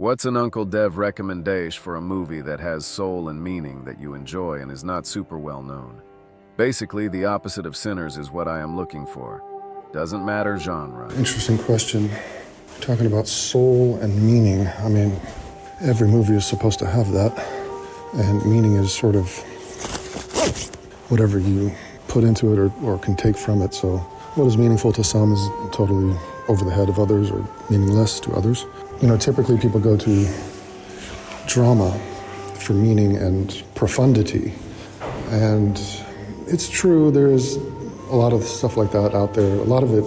What's an Uncle Dev recommendation for a movie that has soul and meaning that you enjoy and is not super well known? Basically, the opposite of Sinners is what I am looking for. Doesn't matter genre. Interesting question. Talking about soul and meaning. I mean, every movie is supposed to have that. And meaning is sort of whatever you put into it or can take from it. So what is meaningful to some is totally over the head of others or meaningless to others. You know, typically people go to drama for meaning and profundity. And it's true, there is a lot of stuff like that out there. A lot of it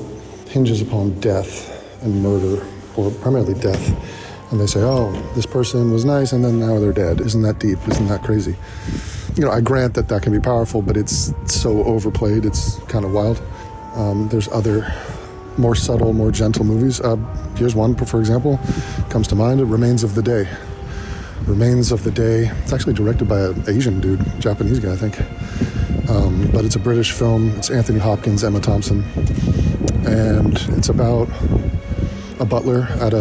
hinges upon death and murder, or primarily death. And they say, oh, this person was nice and then now they're dead. Isn't that deep? Isn't that crazy? You know, I grant that that can be powerful, but it's so overplayed, it's kind of wild. There's other more subtle, more gentle movies. Here's one, for example, comes to mind, Remains of the Day. Remains of the Day. It's actually directed by an Asian dude, Japanese guy, I think. But it's a British film. It's Anthony Hopkins, Emma Thompson. And it's about a butler at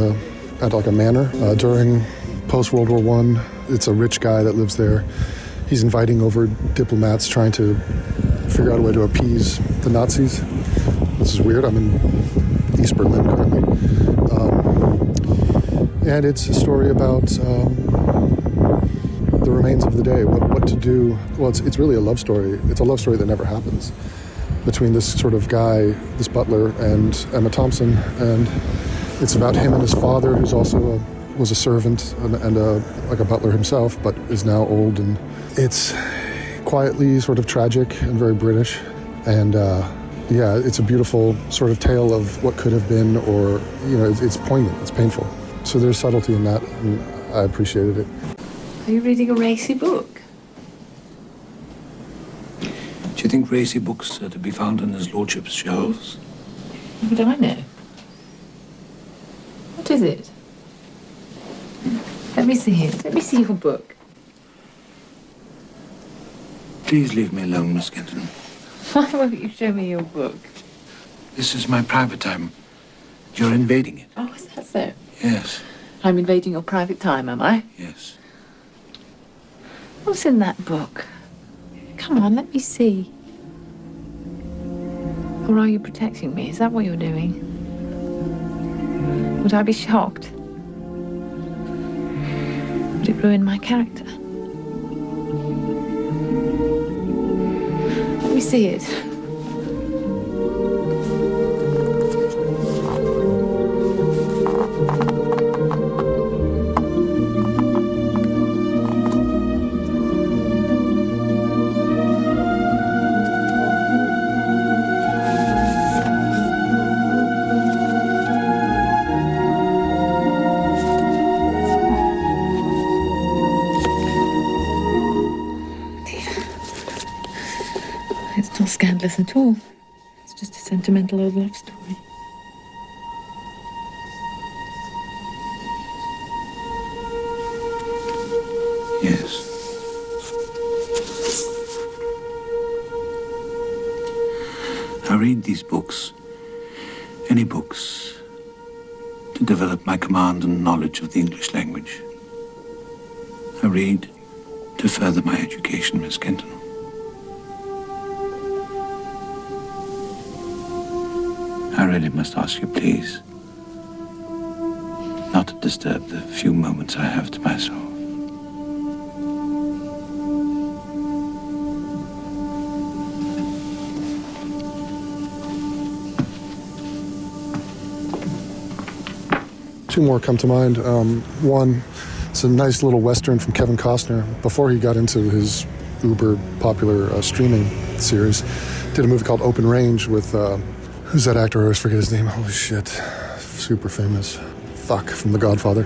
like a manor during post-World War I. It's a rich guy that lives there. He's inviting over diplomats trying to figure out a way to appease the Nazis. This is weird. I'm in East Berlin currently. And it's a story about the remains of the day, what to do. Well, it's really a love story. It's a love story that never happens between this sort of guy, this butler, and Emma Thompson. And it's about him and his father, who's also was a servant and like a butler himself, but is now old. And it's quietly sort of tragic and very British. And yeah, it's a beautiful sort of tale of what could have been, or, you know, it's poignant, it's painful. So there's subtlety in that, and I appreciated it. Are you reading a racy book? Do you think racy books are to be found on his lordship's shelves? How would I know? What is it? Let me see it. Let me see your book. Please leave me alone, Miss Kenton. Why won't you show me your book? This is my private time. You're invading it. Oh, is that so? Yes. I'm invading your private time, am I? Yes. What's in that book? Come on, let me see. Or are you protecting me? Is that what you're doing? Would I be shocked? Would it ruin my character? Let me see it. It's not scandalous at all. It's just a sentimental old love story. Yes. I read these books, any books, to develop my command and knowledge of the English language. I read to further my education, Miss Kenton. I really must ask you, please, not to disturb the few moments I have to myself. Two more come to mind. One, it's a nice little Western from Kevin Costner. Before he got into his uber popular streaming series, did a movie called Open Range with, who's that actor? I always forget his name. Holy shit. Super famous. Fuck, from The Godfather.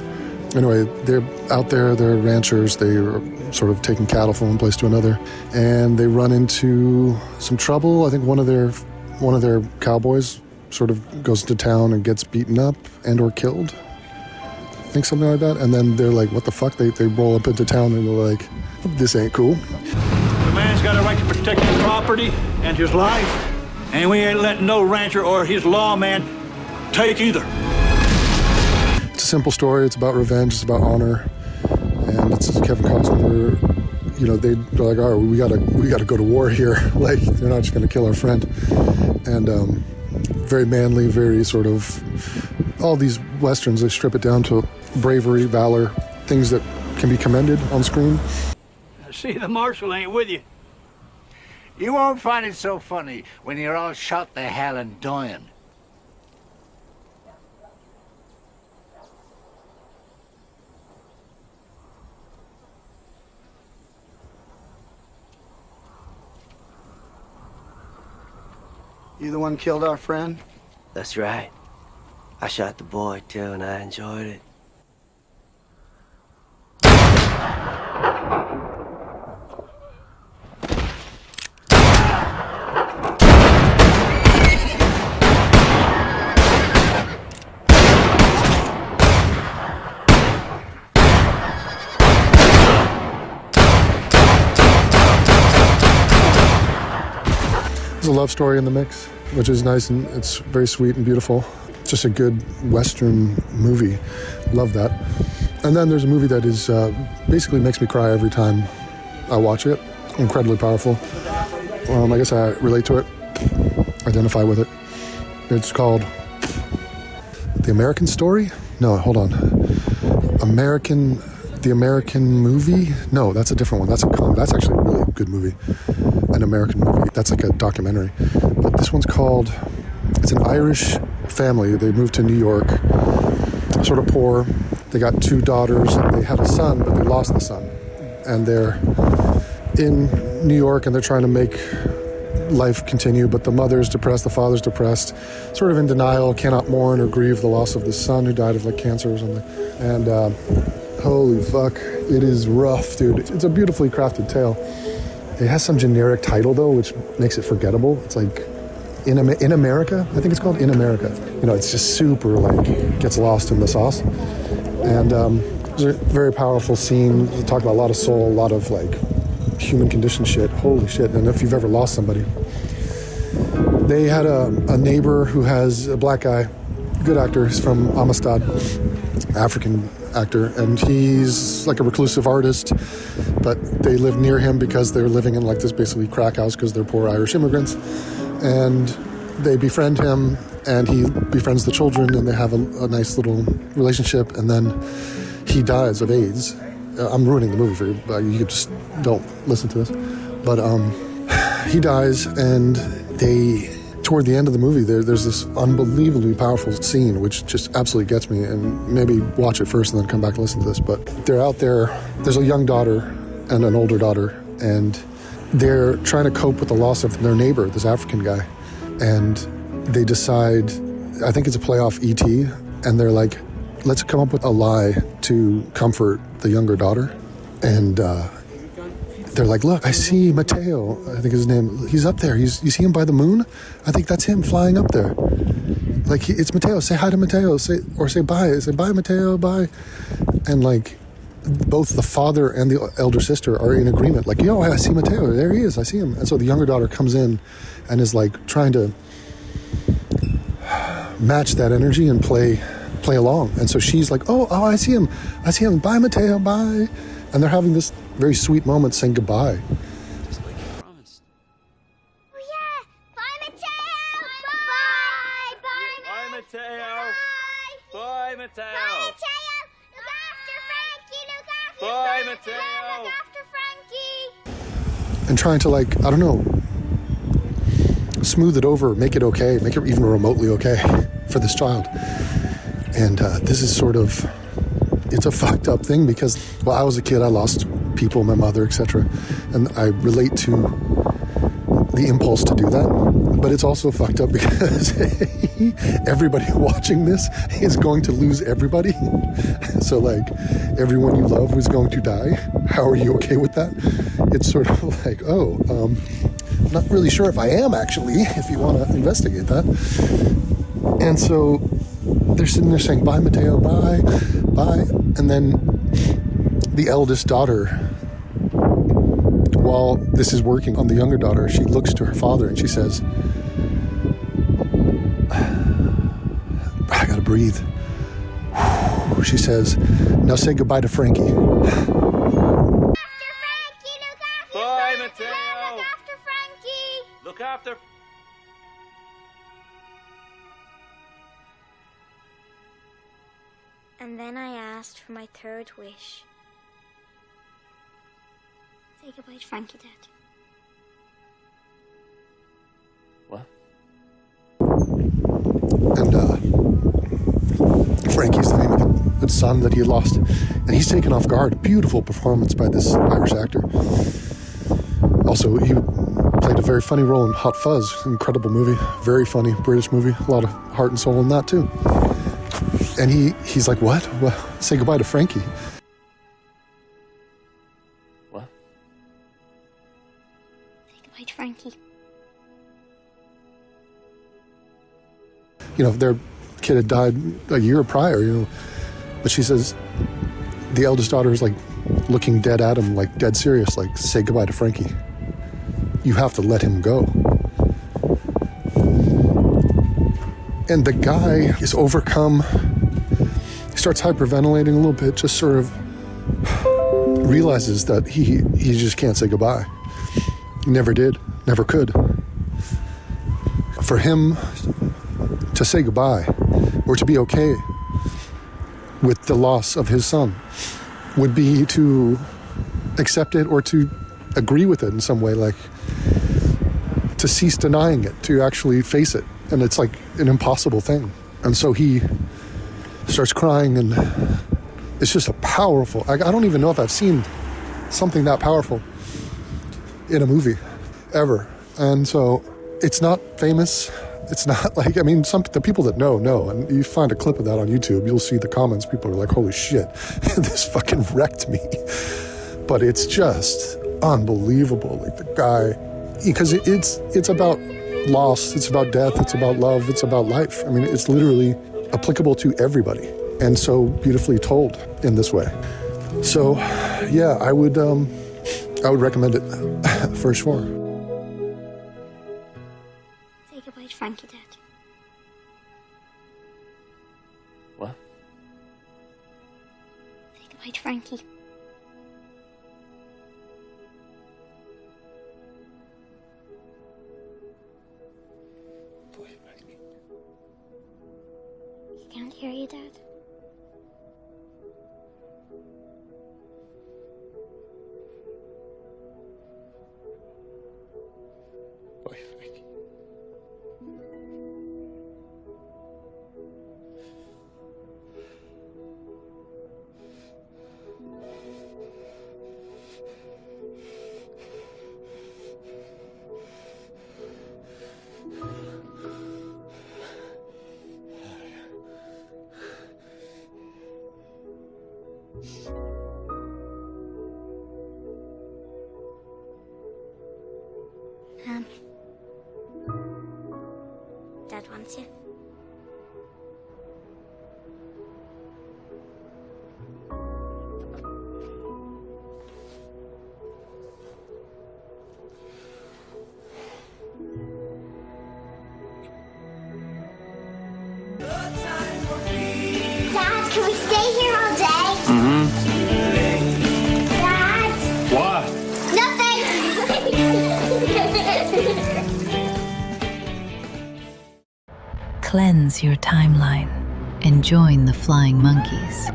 Anyway, they're out there, they're ranchers, they're sort of taking cattle from one place to another, and they run into some trouble. I think one of their cowboys sort of goes to town and gets beaten up and or killed. I think something like that. And then they're like, what the fuck? They roll up into town and they're like, this ain't cool. The man's got a right to protect his property and his life, and we ain't letting no rancher or his lawman take either. It's a simple story. It's about revenge. It's about honor. And it's Kevin Costner. You know, they're like, all right, we gotta go to war here. Like, they're not just gonna kill our friend. And very manly, very sort of, all these Westerns, they strip it down to bravery, valor, things that can be commended on screen. I see the marshal ain't with you. You won't find it so funny when you're all shot the hell and dying. You the one killed our friend? That's right. I shot the boy too, and I enjoyed it. There's a love story in the mix, which is nice, and it's very sweet and beautiful. Just a good Western movie. Love that. And then there's a movie that is basically makes me cry every time I watch it. Incredibly powerful. I guess I relate to it, identify with it. It's called The American Story? No, hold on. The American Movie? No, that's a different one. That's actually a really good movie. An American movie. That's like a documentary. But this one's called, it's an Irish family. They moved to New York, sort of poor. They got 2 daughters, and they had a son, but they lost the son. And they're in New York, and they're trying to make life continue, but the mother's depressed, the father's depressed, sort of in denial, cannot mourn or grieve the loss of the son who died of like cancer or something. And holy fuck, it is rough, dude. It's a beautifully crafted tale. It has some generic title though, which makes it forgettable. It's like in America, I think it's called In America. You know, it's just super like gets lost in the sauce. And it's a very powerful scene. They talk about a lot of soul, a lot of like human condition shit. Holy shit. And if you've ever lost somebody. They had a neighbor who has a black guy, good actor. He's from Amistad, African actor, and he's like a reclusive artist, but they live near him because they're living in like this basically crack house because they're poor Irish immigrants. And they befriend him, and he befriends the children, and they have a nice little relationship. And then he dies of AIDS. I'm ruining the movie for you, but you just don't listen to this. But he dies, and toward the end of the movie, there's this unbelievably powerful scene, which just absolutely gets me. And maybe watch it first and then come back and listen to this. But they're out there. There's a young daughter and an older daughter, and they're trying to cope with the loss of their neighbor, this African guy. And they decide, I think it's a play off E.T., and they're like, let's come up with a lie to comfort the younger daughter. And they're like, look, I see Mateo, I think his name, he's up there. You see him by the moon? I think that's him flying up there. Like, it's Mateo. Say hi to Mateo. Say bye. Say bye, Mateo, bye. And like, both the father and the elder sister are in agreement. Like, yo, I see Mateo. There he is. I see him. And so the younger daughter comes in and is like trying to match that energy and play along. And so she's like, oh, I see him. Bye, Mateo, bye. And they're having this very sweet moment saying goodbye. Just like you promised. Oh yeah! Bye, Mateo! Bye! Bye, Mateo. Bye, Mateo. Bye, Mateo! Look after Frankie! Look after Bye, Frankie! Mateo. Look after Frankie! And trying to, like, I don't know, smooth it over, make it okay, make it even remotely okay for this child. And this is sort of, it's a fucked up thing because, well, I was a kid, I lost people, my mother, etc. And I relate to the impulse to do that. But it's also fucked up because everybody watching this is going to lose everybody. So like, everyone you love is going to die. How are you okay with that? It's sort of like, I'm not really sure if I am actually, if you want to investigate that. And so they're sitting there saying, bye, Mateo, bye, bye. And then the eldest daughter, while this is working on the younger daughter, she looks to her father and she says, I gotta breathe. she says, "Now say goodbye to Frankie." After Frankie, look after Bye, Frankie. Mateo. Look after Frankie. Look after. And then I asked for my third wish. Say goodbye to Frankie, Dad. What? And Frankie's the name of the son that he had lost. And he's taken off guard. Beautiful performance by this Irish actor. Also, he played a very funny role in Hot Fuzz. Incredible movie. Very funny British movie. A lot of heart and soul in that, too. And he's like, what? Well, say goodbye to Frankie. What? Say goodbye to Frankie. You know, their kid had died a year prior, you know. But she says, the eldest daughter is like looking dead at him, like dead serious, like, say goodbye to Frankie. You have to let him go. And the guy is overcome. He starts hyperventilating a little bit, just sort of realizes that he just can't say goodbye. He never did, never could. For him to say goodbye or to be okay with the loss of his son would be to accept it or to agree with it in some way, like to cease denying it, to actually face it. And it's like an impossible thing. And so he starts crying, and it's just a powerful, I don't even know if I've seen something that powerful in a movie ever. And so it's not famous. It's not like, I mean, the people that know, and you find a clip of that on YouTube, you'll see the comments. People are like, holy shit, this fucking wrecked me. But it's just unbelievable. Like the guy, because it's about loss, it's about death, it's about love, it's about life. I mean, it's literally applicable to everybody, and so beautifully told in this way. So, yeah, I would recommend it for sure. Say goodbye to Frankie, Dad. What? Say goodbye to Frankie. He can't hear you, Dad. Bye, Frankie. Dad wants you. Dad, can we stay here all day? Dad? What? Nothing! Cleanse your timeline and join the flying monkeys.